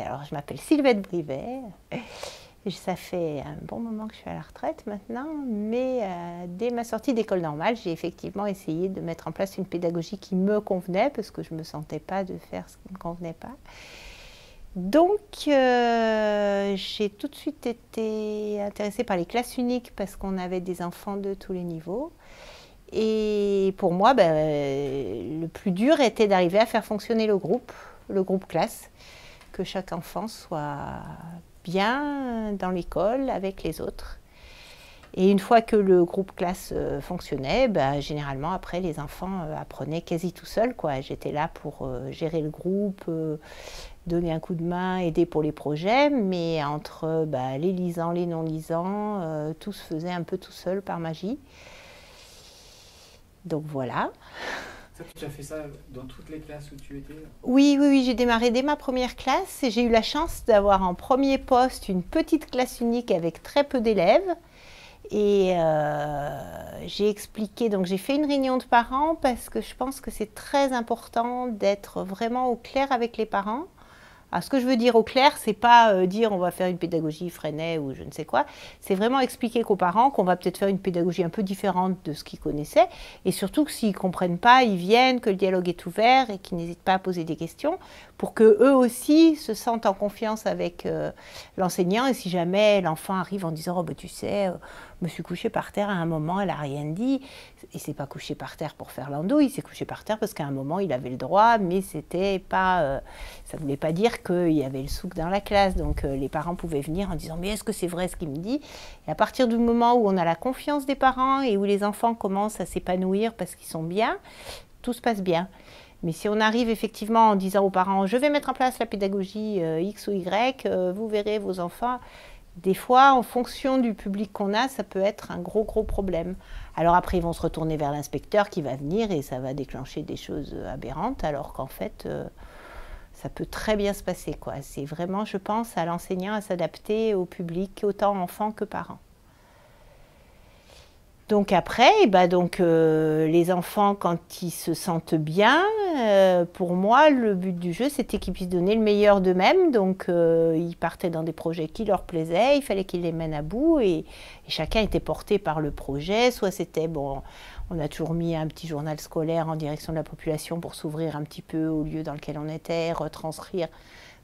Alors, je m'appelle Sylvette Brivet. Ça fait un bon moment que je suis à la retraite maintenant, mais dès ma sortie d'école normale, j'ai effectivement essayé de mettre en place une pédagogie qui me convenait, parce que je ne me sentais pas de faire ce qui ne me convenait pas. Donc, j'ai tout de suite été intéressée par les classes uniques, parce qu'on avait des enfants de tous les niveaux. Et pour moi, le plus dur était d'arriver à faire fonctionner le groupe classe, que chaque enfant soit bien dans l'école avec les autres. Et une fois que le groupe classe fonctionnait, généralement après les enfants apprenaient quasi tout seuls, quoi. J'étais là pour gérer le groupe, donner un coup de main, aider pour les projets, mais entre les lisants, les non-lisants, tout se faisait un peu tout seul par magie. Donc voilà. Tu as fait ça dans toutes les classes où tu étais? Oui, j'ai démarré dès ma première classe et j'ai eu la chance d'avoir en premier poste une petite classe unique avec très peu d'élèves. Et j'ai expliqué, donc j'ai fait une réunion de parents parce que je pense que c'est très important d'être vraiment au clair avec les parents. Alors, ce que je veux dire au clair, c'est pas dire on va faire une pédagogie Freinet ou je ne sais quoi. C'est vraiment expliquer qu'aux parents qu'on va peut-être faire une pédagogie un peu différente de ce qu'ils connaissaient. Et surtout que s'ils ne comprennent pas, ils viennent, que le dialogue est ouvert et qu'ils n'hésitent pas à poser des questions pour qu'eux aussi se sentent en confiance avec l'enseignant. Et si jamais l'enfant arrive en disant « Oh, tu sais, je me suis couché par terre à un moment, elle n'a rien dit », il ne s'est pas couché par terre pour faire l'andouille, il s'est couché par terre parce qu'à un moment, il avait le droit, mais c'était pas, ça ne voulait pas dire qu'il y avait le souk dans la classe. Donc les parents pouvaient venir en disant « Mais est-ce que c'est vrai ce qu'il me dit ?» Et à partir du moment où on a la confiance des parents et où les enfants commencent à s'épanouir parce qu'ils sont bien, tout se passe bien. Mais si on arrive effectivement en disant aux parents « Je vais mettre en place la pédagogie X ou Y, vous verrez vos enfants », des fois, en fonction du public qu'on a, ça peut être un gros problème. Alors après, ils vont se retourner vers l'inspecteur qui va venir et ça va déclencher des choses aberrantes, alors qu'en fait, ça peut très bien se passer, quoi. C'est vraiment, je pense, à l'enseignant à s'adapter au public, autant enfants que parents. Donc après, les enfants, quand ils se sentent bien, pour moi, le but du jeu, c'était qu'ils puissent donner le meilleur d'eux-mêmes. Donc ils partaient dans des projets qui leur plaisaient, il fallait qu'ils les mènent à bout et chacun était porté par le projet. Soit c'était, on a toujours mis un petit journal scolaire en direction de la population pour s'ouvrir un petit peu au lieu dans lequel on était, retranscrire,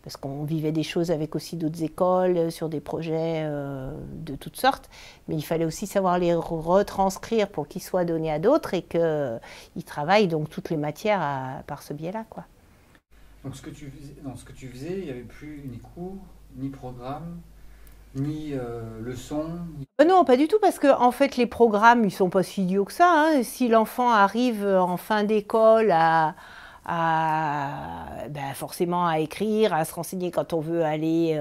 parce qu'on vivait des choses avec aussi d'autres écoles, sur des projets de toutes sortes. Mais il fallait aussi savoir les retranscrire pour qu'ils soient donnés à d'autres et qu'ils travaillent donc toutes les matières par ce biais-là, quoi. Donc ce que tu faisais, il n'y avait plus ni cours, ni programme, ni leçons Non, pas du tout, parce que en fait, les programmes, ils ne sont pas si idiots que ça, hein. Si l'enfant arrive en fin d'école forcément à écrire, à se renseigner quand on veut aller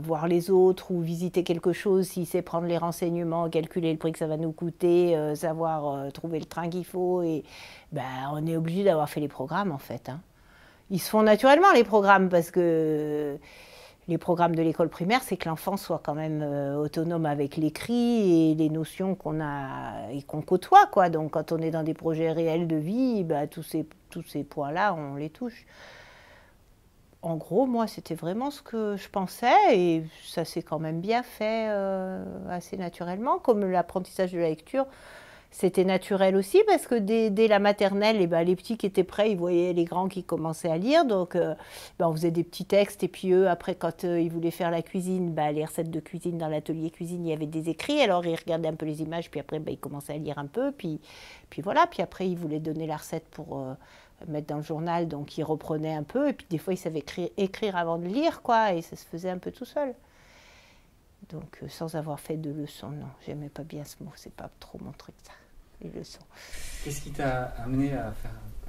voir les autres ou visiter quelque chose, s'il sait prendre les renseignements, calculer le prix que ça va nous coûter, savoir trouver le train qu'il faut, et on est obligé d'avoir fait les programmes en fait, hein. Ils se font naturellement les programmes parce que les programmes de l'école primaire, c'est que l'enfant soit quand même autonome avec l'écrit et les notions qu'on a et qu'on côtoie, quoi. Donc quand on est dans des projets réels de vie, tous ces points-là, on les touche. En gros, moi, c'était vraiment ce que je pensais et ça s'est quand même bien fait assez naturellement, comme l'apprentissage de la lecture. C'était naturel aussi parce que dès la maternelle, les petits qui étaient prêts, ils voyaient les grands qui commençaient à lire. Donc, on faisait des petits textes. Et puis eux, après, quand ils voulaient faire la cuisine, les recettes de cuisine dans l'atelier cuisine, il y avait des écrits. Alors, ils regardaient un peu les images. Puis après, ils commençaient à lire un peu. Puis voilà. Puis après, ils voulaient donner la recette pour mettre dans le journal. Donc, ils reprenaient un peu. Et puis des fois, ils savaient écrire avant de lire, quoi. Et ça se faisait un peu tout seul. Donc, sans avoir fait de leçons, non, j'aimais pas bien ce mot, c'est pas trop mon truc, ça, les leçons. Qu'est-ce qui t'a amené à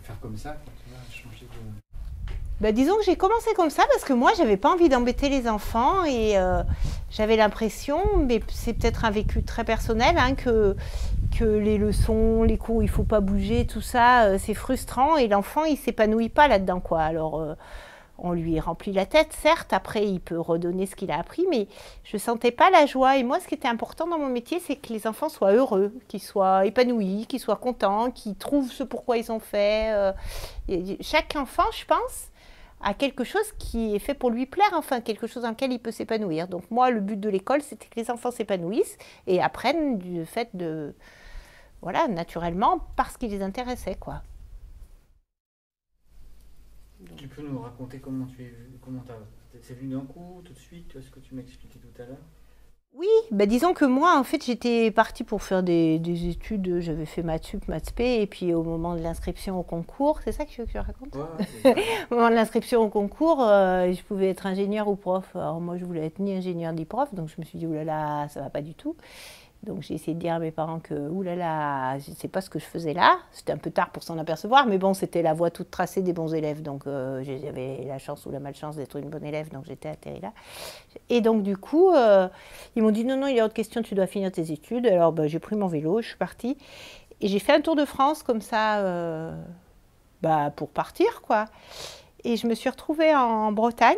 faire comme ça quand tu as changé de... Disons que j'ai commencé comme ça parce que moi, j'avais pas envie d'embêter les enfants et j'avais l'impression, mais c'est peut-être un vécu très personnel, hein, que les leçons, les cours, il faut pas bouger, tout ça, c'est frustrant et l'enfant, il s'épanouit pas là-dedans, quoi. Alors, on lui remplit la tête, certes, après il peut redonner ce qu'il a appris, mais je ne sentais pas la joie. Et moi, ce qui était important dans mon métier, c'est que les enfants soient heureux, qu'ils soient épanouis, qu'ils soient contents, qu'ils trouvent ce pourquoi ils ont fait. Chaque enfant, je pense, à quelque chose qui est fait pour lui plaire, enfin quelque chose dans lequel il peut s'épanouir. Donc moi, le but de l'école, c'était que les enfants s'épanouissent et apprennent du fait de, voilà, naturellement, parce qu'ils les intéressait, quoi. Tu peux nous raconter c'est venu d'un coup, tout de suite, tu vois ce que tu m'as expliqué tout à l'heure? Oui, bah disons que moi, en fait, j'étais partie pour faire des études, j'avais fait maths sup, maths spé, et puis au moment de l'inscription au concours, c'est ça que je raconte? Ouais, c'est ça. Au moment de l'inscription au concours, je pouvais être ingénieur ou prof. Alors moi, je voulais être ni ingénieur ni prof, donc je me suis dit, oulala, ça va pas du tout. Donc j'ai essayé de dire à mes parents que, oulala, je ne sais pas ce que je faisais là. C'était un peu tard pour s'en apercevoir, mais bon, c'était la voie toute tracée des bons élèves. Donc j'avais la chance ou la malchance d'être une bonne élève, donc j'étais atterrie là. Et donc du coup, ils m'ont dit, non, non, il y a autre question, tu dois finir tes études. Alors bah, j'ai pris mon vélo, je suis partie. Et j'ai fait un tour de France comme ça, bah, pour partir, quoi. Et je me suis retrouvée en Bretagne.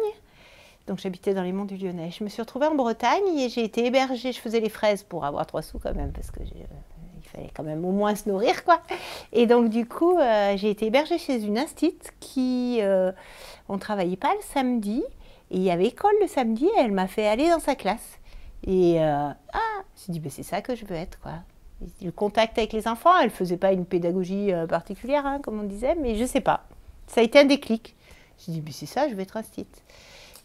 Donc j'habitais dans les monts du Lyonnais. Je me suis retrouvée en Bretagne et j'ai été hébergée. Je faisais les fraises pour avoir 3 sous quand même, parce que il fallait quand même au moins se nourrir, quoi. Et donc du coup, j'ai été hébergée chez une instite qui, on ne travaillait pas le samedi. Et il y avait école le samedi et elle m'a fait aller dans sa classe. Et je me suis dit, ben, c'est ça que je veux être, quoi. Le contact avec les enfants, elle ne faisait pas une pédagogie particulière, hein, comme on disait, mais je ne sais pas. Ça a été un déclic. J'ai dit, ben, c'est ça, je vais être instite.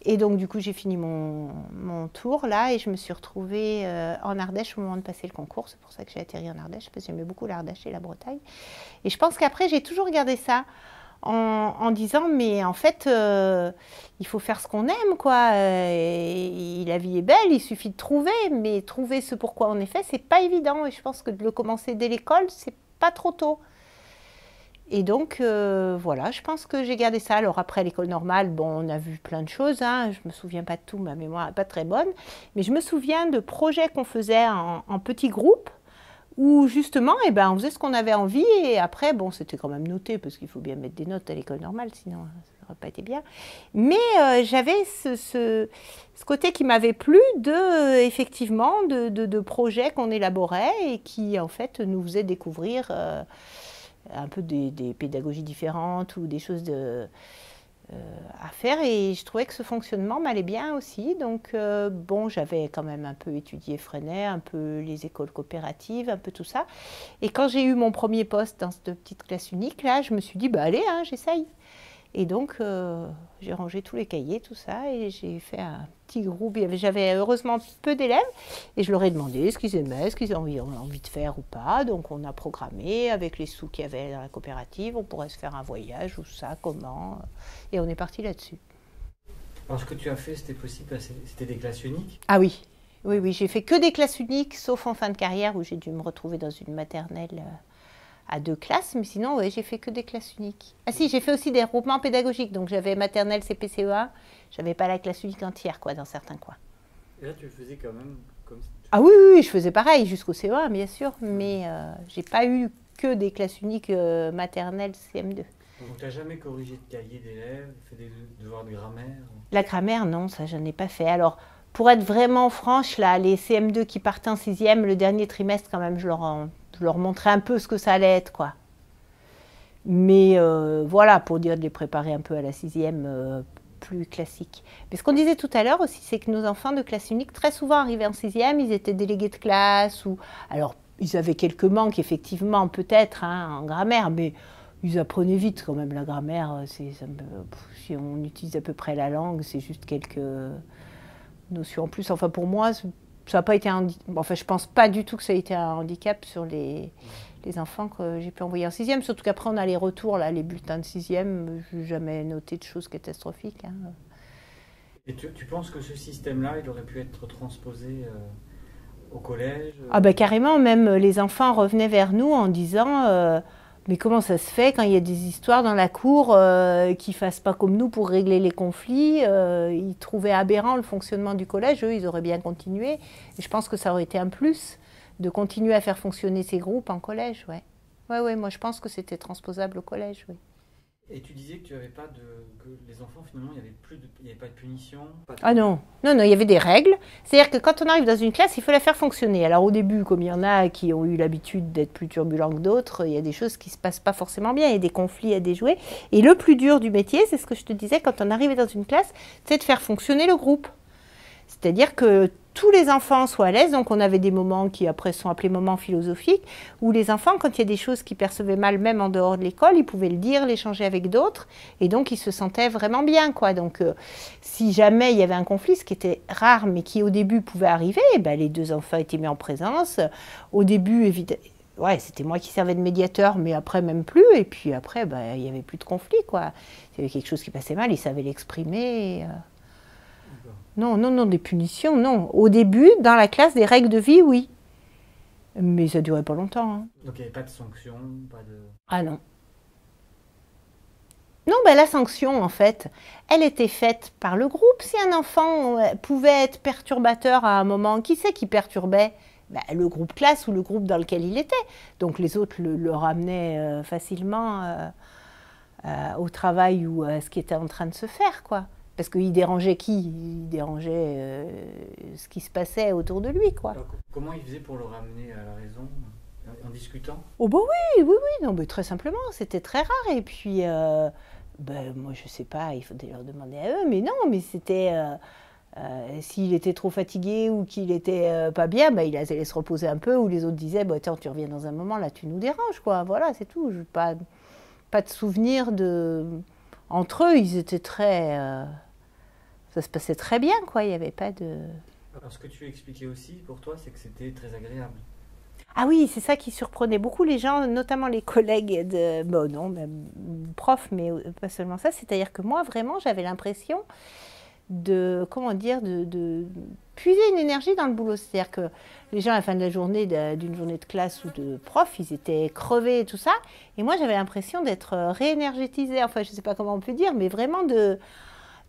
Et donc, du coup, j'ai fini mon tour là et je me suis retrouvée en Ardèche au moment de passer le concours. C'est pour ça que j'ai atterri en Ardèche, parce que j'aimais beaucoup l'Ardèche et la Bretagne. Et je pense qu'après, j'ai toujours gardé ça en disant, mais en fait, il faut faire ce qu'on aime, quoi. Et la vie est belle, il suffit de trouver, mais trouver ce pourquoi on est fait, c'est pas évident. Et je pense que de le commencer dès l'école, c'est pas trop tôt. Et donc, voilà, je pense que j'ai gardé ça. Alors après, l'école normale, bon, on a vu plein de choses, hein. Je ne me souviens pas de tout, ma mémoire n'est pas très bonne. Mais je me souviens de projets qu'on faisait en petits groupes, où justement, eh ben, on faisait ce qu'on avait envie. Et après, bon, c'était quand même noté, parce qu'il faut bien mettre des notes à l'école normale, sinon ça n'aurait pas été bien. Mais j'avais ce côté qui m'avait plu, effectivement, de projets qu'on élaborait et qui, en fait, nous faisaient découvrir un peu des pédagogies différentes ou des choses à faire. Et je trouvais que ce fonctionnement m'allait bien aussi. Donc, bon, j'avais quand même un peu étudié Freinet, un peu les écoles coopératives, un peu tout ça. Et quand j'ai eu mon premier poste dans cette petite classe unique, là, je me suis dit, bah allez, hein, j'essaye. Et donc, j'ai rangé tous les cahiers, tout ça, et j'ai fait un petit groupe. J'avais heureusement peu d'élèves, et je leur ai demandé ce qu'ils aimaient, ce qu'ils avaient envie de faire ou pas. Donc, on a programmé avec les sous qu'il y avait dans la coopérative, on pourrait se faire un voyage ou ça, comment. Et on est parti là-dessus. Alors, ce que tu as fait, c'était possible, c'était des classes uniques? Ah oui, oui, oui, j'ai fait que des classes uniques, sauf en fin de carrière où j'ai dû me retrouver dans une maternelle à 2 classes, mais sinon, ouais, j'ai fait que des classes uniques. Ah si, j'ai fait aussi des regroupements pédagogiques, donc j'avais maternelle CP-CE1, j'avais pas la classe unique entière, quoi, dans certains coins. Et là, tu le faisais quand même comme ça? Ah oui, oui, oui, je faisais pareil jusqu'au CE1, bien sûr, mais j'ai pas eu que des classes uniques maternelles CM2. Donc, tu n'as jamais corrigé de cahier d'élèves, fait des devoirs de grammaire? La grammaire, non, ça, je n'en ai pas fait. Alors, pour être vraiment franche, là, les CM2 qui partaient en 6e, le dernier trimestre, quand même, je leur montrais un peu ce que ça allait être, quoi. Mais voilà, pour dire de les préparer un peu à la 6e, plus classique. Mais ce qu'on disait tout à l'heure aussi, c'est que nos enfants de classe unique, très souvent arrivés en 6e, ils étaient délégués de classe, ou alors ils avaient quelques manques, effectivement, peut-être, hein, en grammaire, mais ils apprenaient vite quand même la grammaire. Si on utilise à peu près la langue, c'est juste quelques notions en plus. Enfin, pour moi, ça n'a pas été enfin, je pense pas du tout que ça a été un handicap sur les enfants que j'ai pu envoyer en 6e. Surtout qu'après, on a les retours, là, les bulletins de 6e. Je n'ai jamais noté de choses catastrophiques, hein. Et tu penses que ce système-là, il aurait pu être transposé au collège? Ah bah carrément, même les enfants revenaient vers nous en disant mais comment ça se fait quand il y a des histoires dans la cour qu'ils ne fassent pas comme nous pour régler les conflits? Ils trouvaient aberrant le fonctionnement du collège, eux ils auraient bien continué. Et je pense que ça aurait été un plus de continuer à faire fonctionner ces groupes en collège, ouais. Ouais, ouais, moi je pense que c'était transposable au collège, oui. Et tu disais que tu avais pas de, que les enfants finalement il y avait pas de punition. Pas de... Ah non, non, non, il y avait des règles. C'est-à-dire que quand on arrive dans une classe, il faut la faire fonctionner. Alors au début, comme il y en a qui ont eu l'habitude d'être plus turbulents que d'autres, il y a des choses qui ne se passent pas forcément bien, il y a des conflits à déjouer. Et le plus dur du métier, c'est ce que je te disais, quand on arrivait dans une classe, c'est de faire fonctionner le groupe. C'est-à-dire que tous les enfants soient à l'aise, donc on avait des moments qui après sont appelés moments philosophiques, où les enfants, quand il y a des choses qu'ils percevaient mal, même en dehors de l'école, ils pouvaient le dire, l'échanger avec d'autres, et donc ils se sentaient vraiment bien, quoi. Donc si jamais il y avait un conflit, ce qui était rare, mais qui au début pouvait arriver, ben, les deux enfants étaient mis en présence. Au début, évidemment, ouais, c'était moi qui servais de médiateur, mais après même plus, et puis après, ben, il n'y avait plus de conflit, quoi. Il y avait quelque chose qui passait mal, ils savaient l'exprimer. Non, non, non, des punitions, non. Au début, dans la classe, des règles de vie, oui. Mais ça ne durait pas longtemps. Hein. Donc il n'y avait pas de sanction, pas de... Ah non. Non, ben, la sanction, en fait, elle était faite par le groupe. Si un enfant pouvait être perturbateur à un moment, qui c'est qui perturbait? Ben, le groupe classe ou le groupe dans lequel il était. Donc les autres le ramenaient facilement au travail ou à ce qui était en train de se faire, quoi. Parce qu'il dérangeait qui? Il dérangeait ce qui se passait autour de lui, quoi. Alors, comment il faisait pour le ramener à la raison en discutant? Oh bah oui, oui, oui, non, mais très simplement, c'était très rare. Et puis, ben, moi je sais pas, il faudrait leur demander à eux, mais non, mais c'était... s'il était trop fatigué ou qu'il était pas bien, ben, il allait se reposer un peu, ou les autres disaient, bah, attends, tu reviens dans un moment, là tu nous déranges, quoi. Voilà, c'est tout. Pas de souvenir de... Entre eux, ils étaient très... ça se passait très bien, quoi. Il n'y avait pas de... Alors ce que tu expliquais aussi pour toi, c'est que c'était très agréable. Ah oui, c'est ça qui surprenait beaucoup les gens, notamment les collègues de... Bon, non, même profs, mais pas seulement ça. C'est-à-dire que moi, vraiment, j'avais l'impression de... Comment dire? De puiser une énergie dans le boulot. C'est-à-dire que les gens, à la fin de la journée, d'une journée de classe ou de prof, ils étaient crevés et tout ça. Et moi, j'avais l'impression d'être réénergétisée. Enfin, je ne sais pas comment on peut dire, mais vraiment de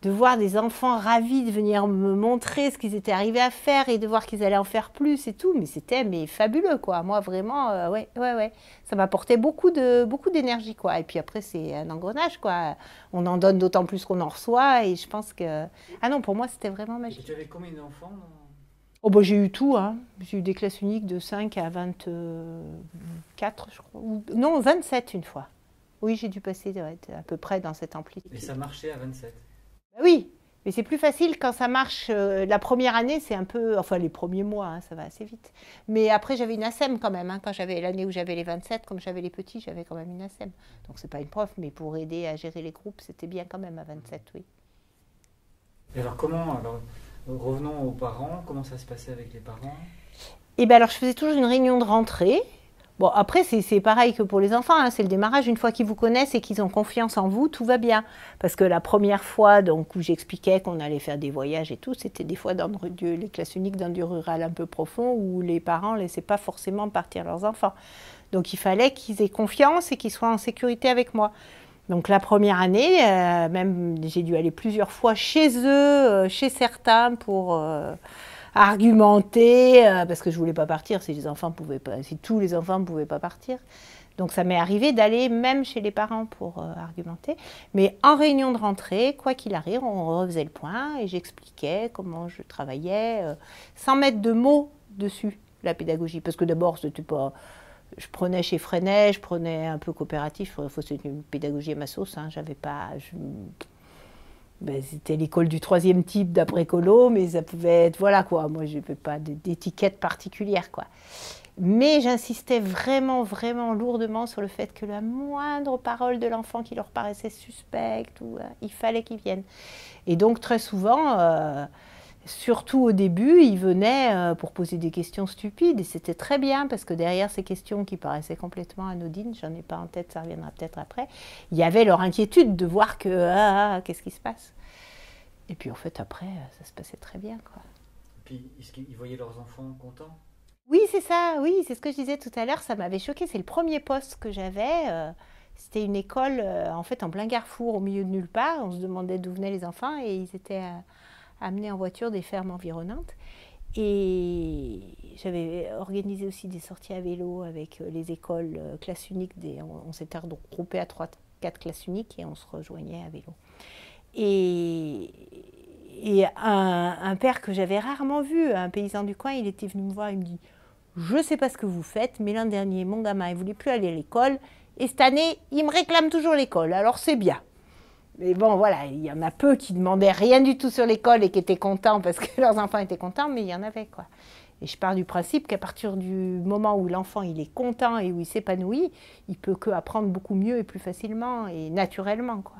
voir des enfants ravis de venir me montrer ce qu'ils étaient arrivés à faire et de voir qu'ils allaient en faire plus et tout. Mais c'était fabuleux, quoi. Moi, vraiment, ouais, ouais, ouais. Ça m'apportait beaucoup d'énergie, quoi. Et puis après, c'est un engrenage, quoi. On en donne d'autant plus qu'on en reçoit. Et je pense que... Ah non, pour moi, c'était vraiment Et magique. tu avais combien d'enfants Oh, bah, j'ai eu tout, hein. J'ai eu des classes uniques de 5 à 24, je crois. Non, 27 une fois. Oui, j'ai dû passer à peu près dans cette amplitude. Et ça marchait à 27? Oui, mais c'est plus facile quand ça marche. La première année, c'est un peu... Enfin, les premiers mois, hein, ça va assez vite. Mais après, j'avais une ASEM quand même. Hein, quand j'avais l'année où j'avais les 27, comme j'avais les petits, j'avais quand même une ASEM. Donc, c'est pas une prof, mais pour aider à gérer les groupes, c'était bien quand même à 27, oui. Et alors comment, alors, revenons aux parents, comment ça se passait avec les parents? Et bien alors, je faisais toujours une réunion de rentrée. Bon, après, c'est pareil que pour les enfants, hein, c'est le démarrage. Une fois qu'ils vous connaissent et qu'ils ont confiance en vous, tout va bien. Parce que la première fois donc, où j'expliquais qu'on allait faire des voyages et tout, c'était des fois dans les classes uniques dans du rural un peu profond où les parents ne laissaient pas forcément partir leurs enfants. Donc il fallait qu'ils aient confiance et qu'ils soient en sécurité avec moi. Donc la première année, même j'ai dû aller plusieurs fois chez eux, chez certains pour... argumenter, parce que je voulais pas partir si tous les enfants ne pouvaient pas partir. Donc ça m'est arrivé d'aller même chez les parents pour argumenter. Mais en réunion de rentrée, quoi qu'il arrive, on refaisait le point et j'expliquais comment je travaillais, sans mettre de mots dessus, la pédagogie. Parce que d'abord, c'était pas... Je prenais chez Freinet, je prenais un peu coopératif, c'était une pédagogie à ma sauce, hein, j'avais pas... Ben, c'était l'école du troisième type d'après Colo, mais ça pouvait être, voilà quoi, moi je n'avais pas d'étiquette particulière quoi. Mais j'insistais vraiment, vraiment lourdement sur le fait que la moindre parole de l'enfant qui leur paraissait suspecte, il fallait qu'ils viennent. Et donc très souvent, surtout au début, ils venaient pour poser des questions stupides, et c'était très bien, parce que derrière ces questions qui paraissaient complètement anodines, j'en ai pas en tête, ça reviendra peut-être après, il y avait leur inquiétude de voir que, qu'est-ce qui se passe? Et puis en fait, après, ça se passait très bien, quoi. Et puis, est-ce qu'ils voyaient leurs enfants contents? Oui, c'est ça, oui, c'est ce que je disais tout à l'heure, ça m'avait choqué, c'est le premier poste que j'avais, c'était une école, en fait, en plein carrefour, au milieu de nulle part, on se demandait d'où venaient les enfants, et ils étaient... amenés en voiture des fermes environnantes. Et j'avais organisé aussi des sorties à vélo avec les écoles classe unique. On s'était regroupés à 4 classes uniques et on se rejoignait à vélo. Et un père que j'avais rarement vu, un paysan du coin, il était venu me voir, il me dit « Je ne sais pas ce que vous faites, mais l'an dernier, mon gamin, il ne voulait plus aller à l'école, et cette année, il me réclame toujours l'école, alors c'est bien. » Mais bon, voilà, il y en a peu qui demandaient rien du tout sur l'école et qui étaient contents parce que leurs enfants étaient contents, mais il y en avait, quoi. Et je pars du principe qu'à partir du moment où l'enfant il est content et où il s'épanouit, il peut que apprendre beaucoup mieux et plus facilement et naturellement, quoi.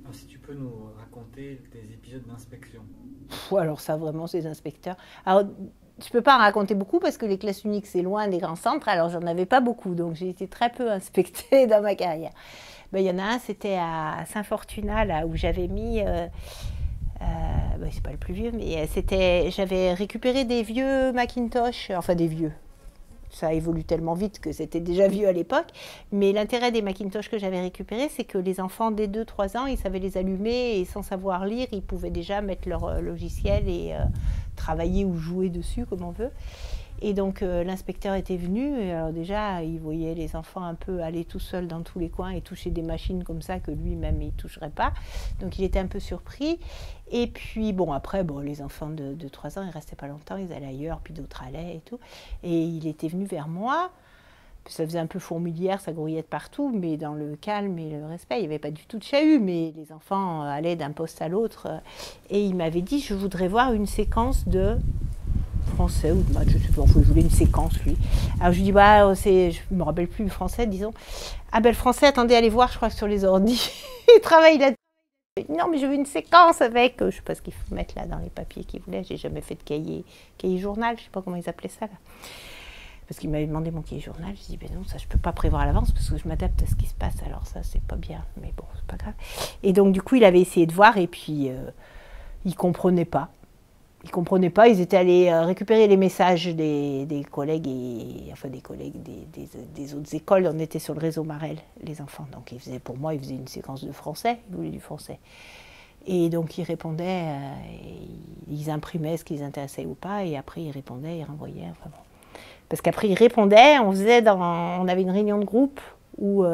Alors, si tu peux nous raconter des épisodes d'inspection. Alors ça, vraiment, c'est les inspecteurs. Alors, je ne peux pas en raconter beaucoup parce que les classes uniques, c'est loin des grands centres, alors j'en avais pas beaucoup, donc j'ai été très peu inspectée dans ma carrière. Ben, y en a un, c'était à Saint-Fortunat, là où j'avais mis... ben, c'est pas le plus vieux, mais j'avais récupéré des vieux Macintosh, enfin des vieux. Ça évolue tellement vite que c'était déjà vieux à l'époque. Mais l'intérêt des Macintosh que j'avais récupérés, c'est que les enfants dès 2-3 ans, ils savaient les allumer et sans savoir lire, ils pouvaient déjà mettre leur logiciel et travailler ou jouer dessus, comme on veut. Et donc l'inspecteur était venu, et alors déjà il voyait les enfants un peu aller tout seuls dans tous les coins et toucher des machines comme ça que lui-même il ne toucherait pas. Donc il était un peu surpris. Et puis bon, après les enfants de 3 ans, ils ne restaient pas longtemps, ils allaient ailleurs, puis d'autres allaient et tout. Et il était venu vers moi. Ça faisait un peu fourmilière, ça grouillait de partout, mais dans le calme et le respect, il n'y avait pas du tout de chahut, mais les enfants allaient d'un poste à l'autre. Et il m'avait dit, je voudrais voir une séquence de français ou de maths, je sais pas, il voulait une séquence lui. Alors je lui dis, je me rappelle plus le français, disons. Ah ben le français, attendez, allez voir, je crois que sur les ordi, il travaille là-dessus. Non mais je veux une séquence avec, je sais pas ce qu'il faut mettre là dans les papiers qu'il voulait, j'ai jamais fait de cahier journal, je sais pas comment ils appelaient ça là. Parce qu'il m'avait demandé mon cahier journal, je dis ben non, ça je peux pas prévoir à l'avance parce que je m'adapte à ce qui se passe, alors ça c'est pas bien, mais bon, c'est pas grave. Et donc du coup il avait essayé de voir et puis il comprenait pas. Ils ne comprenaient pas, ils étaient allés récupérer les messages des collègues, des autres écoles. On était sur le réseau Marel, les enfants. Donc pour moi, ils faisaient une séquence de français, ils voulaient du français. Et donc ils répondaient, ils imprimaient ce qui les intéressait ou pas, et après ils répondaient, ils renvoyaient. Enfin bon. Parce qu'après ils répondaient, on avait une réunion de groupe où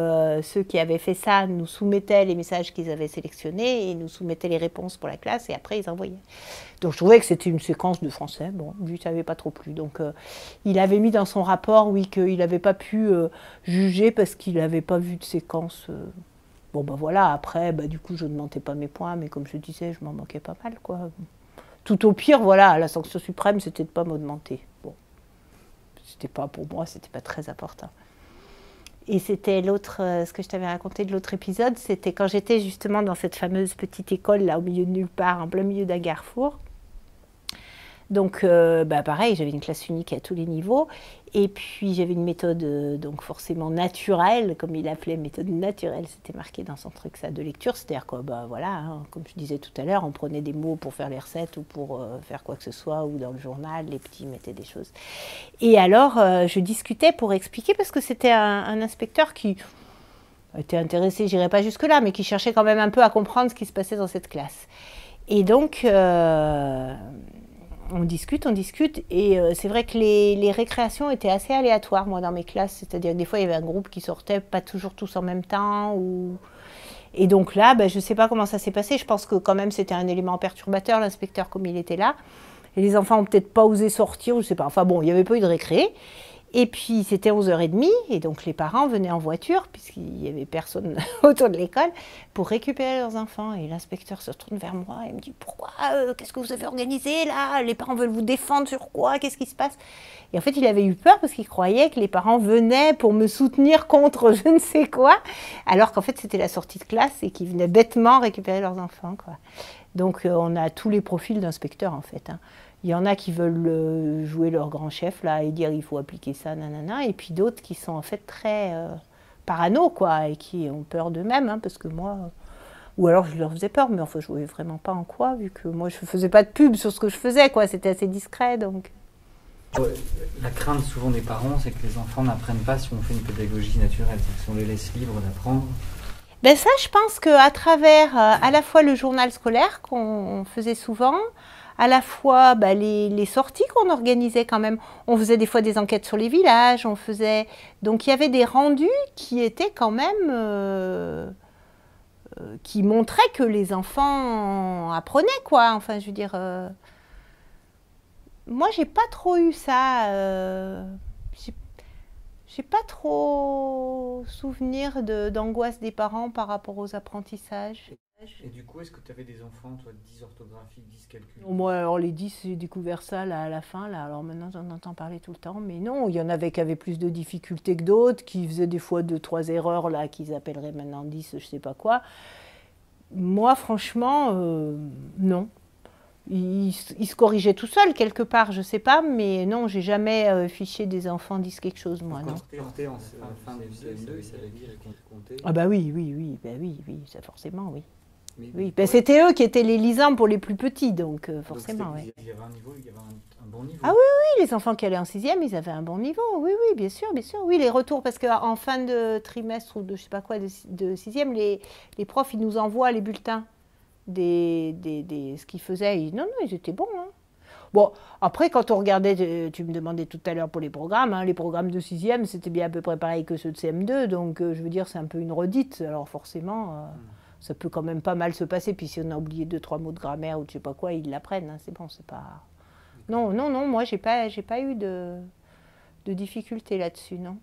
ceux qui avaient fait ça nous soumettaient les messages qu'ils avaient sélectionnés et nous soumettaient les réponses pour la classe et après ils envoyaient. Donc je trouvais que c'était une séquence de français. Bon, lui, ça n'avait pas trop plu. Donc il avait mis dans son rapport, oui, qu'il n'avait pas pu juger parce qu'il n'avait pas vu de séquence. Bon, ben voilà, après, du coup, je ne mentais pas mes points, mais comme je disais, je m'en manquais pas mal, quoi. Tout au pire, voilà, la sanction suprême, c'était de ne pas m'augmenter. Bon, c'était pas, pour moi, c'était pas très important. Et c'était ce que je t'avais raconté de l'autre épisode, c'était quand j'étais justement dans cette fameuse petite école, là, au milieu de nulle part, en plein milieu d'un carrefour. Donc, pareil, j'avais une classe unique à tous les niveaux. Et puis, j'avais une méthode, donc forcément naturelle, comme il appelait méthode naturelle. C'était marqué dans son truc, ça, de lecture. C'est-à-dire que, voilà, hein, comme je disais tout à l'heure, on prenait des mots pour faire les recettes ou pour faire quoi que ce soit, ou dans le journal, les petits mettaient des choses. Et alors, je discutais pour expliquer, parce que c'était un inspecteur qui était intéressé, je n'irai pas jusque-là, mais qui cherchait quand même un peu à comprendre ce qui se passait dans cette classe. Et donc... on discute, et c'est vrai que les récréations étaient assez aléatoires, moi, dans mes classes. C'est-à-dire que des fois, il y avait un groupe qui sortait, pas toujours tous en même temps. Et donc là, je ne sais pas comment ça s'est passé. Je pense que quand même, c'était un élément perturbateur, l'inspecteur, comme il était là. Et les enfants n'ont peut-être pas osé sortir, je ne sais pas. Enfin bon, il n'y avait pas eu de récré. Et puis, c'était 11h30, et donc les parents venaient en voiture, puisqu'il n'y avait personne autour de l'école, pour récupérer leurs enfants. Et l'inspecteur se tourne vers moi et me dit « Pourquoi qu'est-ce que vous avez organisé là? Les parents veulent vous défendre sur quoi? Qu'est-ce qui se passe ?» Et en fait, il avait eu peur parce qu'il croyait que les parents venaient pour me soutenir contre je ne sais quoi, alors qu'en fait, c'était la sortie de classe et qu'ils venaient bêtement récupérer leurs enfants, quoi. Donc, on a tous les profils d'inspecteurs, en fait, hein. Il y en a qui veulent jouer leur grand chef là et dire il faut appliquer ça, nanana, et puis d'autres qui sont en fait très parano, quoi, et qui ont peur d'eux-mêmes, hein, parce que moi, ou alors je leur faisais peur, mais enfin je ne voyais vraiment pas en quoi, vu que moi je ne faisais pas de pub sur ce que je faisais, quoi, c'était assez discret, donc. La crainte souvent des parents, c'est que les enfants n'apprennent pas si on fait une pédagogie naturelle, c'est que si on les laisse libres d'apprendre. Ben ça, je pense qu'à travers à la fois le journal scolaire qu'on faisait souvent, à la fois les sorties qu'on organisait quand même. On faisait des fois des enquêtes sur les villages, donc il y avait des rendus qui étaient quand même qui montraient que les enfants apprenaient, quoi. Enfin, je veux dire, moi j'ai pas trop eu ça. J'ai pas trop souvenir d'angoisse des parents par rapport aux apprentissages. Et du coup, est-ce que tu avais des enfants, toi, 10 orthographiques, 10 calculs? Moi, alors les 10, j'ai découvert ça là, à la fin. Là. Alors maintenant, j'en entends parler tout le temps. Mais non, il y en avait qui avaient plus de difficultés que d'autres, qui faisaient des fois 2-3 erreurs, là, qu'ils appelleraient maintenant 10, je sais pas quoi. Moi, franchement, non. Il se corrigeait tout seul quelque part, je sais pas, mais non, j'ai jamais fiché des enfants 10 quelque chose, moi, non. Quand tu sortais en fin de CM2, ça veut dire compter. Ah bah oui, oui, ça forcément, oui. Mais Oui, ben, c'était eux qui étaient les lisants pour les plus petits, donc forcément, oui. Il y avait un niveau, il y avait un bon niveau. Ah oui, les enfants qui allaient en 6e, ils avaient un bon niveau, oui, bien sûr, oui, les retours, parce qu'en fin de trimestre ou de je sais pas quoi, de 6e, les profs, ils nous envoient les bulletins. Ce qu'ils faisaient, non, ils étaient bons. Hein. Bon, après, quand on regardait, tu me demandais tout à l'heure pour les programmes, hein, les programmes de 6e, c'était bien à peu près pareil que ceux de CM2, donc je veux dire, c'est un peu une redite, alors forcément, ça peut quand même pas mal se passer, puis si on a oublié 2-3 mots de grammaire ou je sais pas quoi, ils l'apprennent, hein, c'est bon, c'est pas... Non, moi, j'ai pas eu de difficultés là-dessus, non.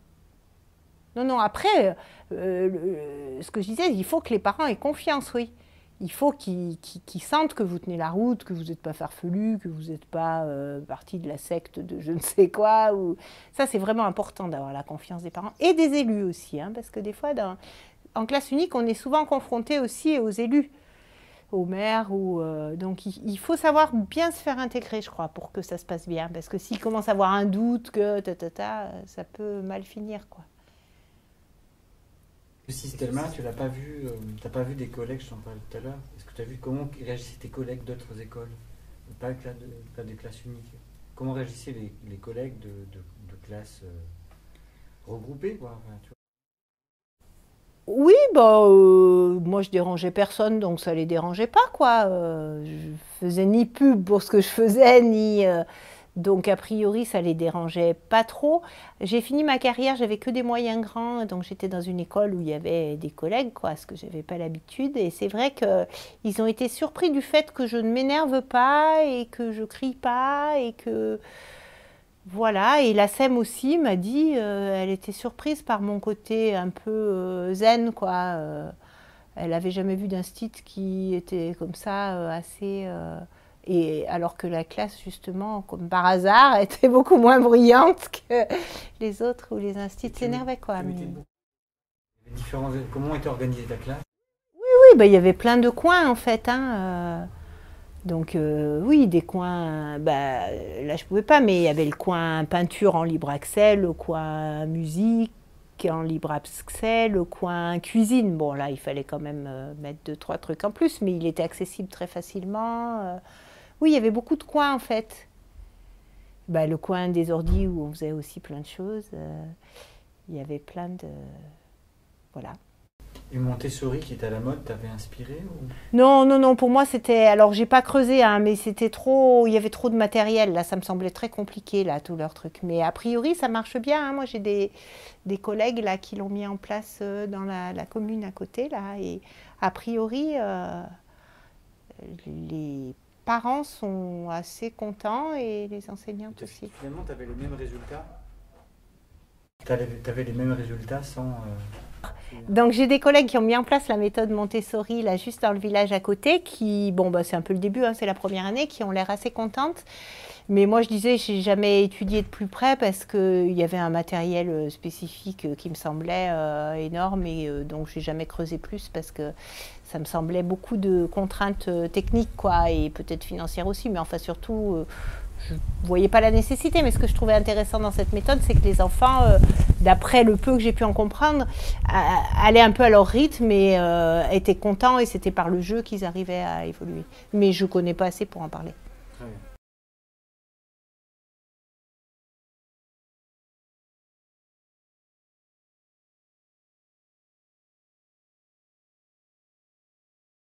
Non, après, ce que je disais, il faut que les parents aient confiance, oui. Il faut qu'ils sentent que vous tenez la route, que vous n'êtes pas farfelu, que vous n'êtes pas partie de la secte de je ne sais quoi. Ça, c'est vraiment important d'avoir la confiance des parents et des élus aussi. Hein, parce que des fois, en classe unique, on est souvent confronté aussi aux élus, aux maires. Donc, il faut savoir bien se faire intégrer, je crois, pour que ça se passe bien. Parce que s'ils commencent à avoir un doute, ça peut mal finir, quoi. Ce système-là, tu l'as pas vu, t'as pas vu des collègues, je t'en parlais tout à l'heure. Est-ce que tu as vu comment réagissaient tes collègues d'autres écoles, pas le cas des classes uniques? Comment réagissaient les collègues de classes regroupées, quoi, enfin, tu vois? Oui, moi je dérangeais personne, donc ça les dérangeait pas, quoi. Je faisais ni pub pour ce que je faisais, ni... donc a priori, ça les dérangeait pas trop. J'ai fini ma carrière, j'avais que des moyens grands, donc j'étais dans une école où il y avait des collègues, quoi, ce que j'avais pas l'habitude. Et c'est vrai qu'ils ont été surpris du fait que je ne m'énerve pas et que je crie pas et que voilà. Et la SEM aussi m'a dit, elle était surprise par mon côté un peu zen, quoi. Elle avait jamais vu d'instit qui était comme ça, assez. Et alors que la classe, justement, comme par hasard, était beaucoup moins bruyante que les autres où les instits s'énervaient, quoi. Comment était organisée ta classe? Oui, il y avait plein de coins, en fait. Hein, donc, oui, des coins... là, je pouvais pas, mais il y avait le coin peinture en libre accès, le coin musique en libre accès, le coin cuisine. Bon, là, il fallait quand même mettre 2-3 trucs en plus, mais il était accessible très facilement. Oui, il y avait beaucoup de coins, en fait. Le coin des ordis où on faisait aussi plein de choses. Il y avait plein de... Voilà. Et Montessori qui était à la mode, t'avait inspiré ou... Non, pour moi c'était... Alors j'ai pas creusé, hein, mais c'était trop... Il y avait trop de matériel, là, ça me semblait très compliqué, là, tout leur truc. Mais a priori, ça marche bien, hein. Moi j'ai des collègues, là, qui l'ont mis en place dans la commune à côté, là. Et a priori, les parents sont assez contents et les enseignantes aussi. Finalement, tu avais les mêmes résultats? Tu avais les mêmes résultats sans... Donc j'ai des collègues qui ont mis en place la méthode Montessori là juste dans le village à côté, qui c'est un peu le début, hein, c'est la première année, qui ont l'air assez contentes. Mais moi je disais, j'ai jamais étudié de plus près parce qu'il y avait un matériel spécifique qui me semblait énorme et donc j'ai jamais creusé plus parce que ça me semblait beaucoup de contraintes techniques, quoi, et peut-être financières aussi, mais enfin surtout je ne voyais pas la nécessité. Mais ce que je trouvais intéressant dans cette méthode, c'est que les enfants, d'après le peu que j'ai pu en comprendre, allaient un peu à leur rythme et étaient contents, et c'était par le jeu qu'ils arrivaient à évoluer. Mais je ne connais pas assez pour en parler. Très bien.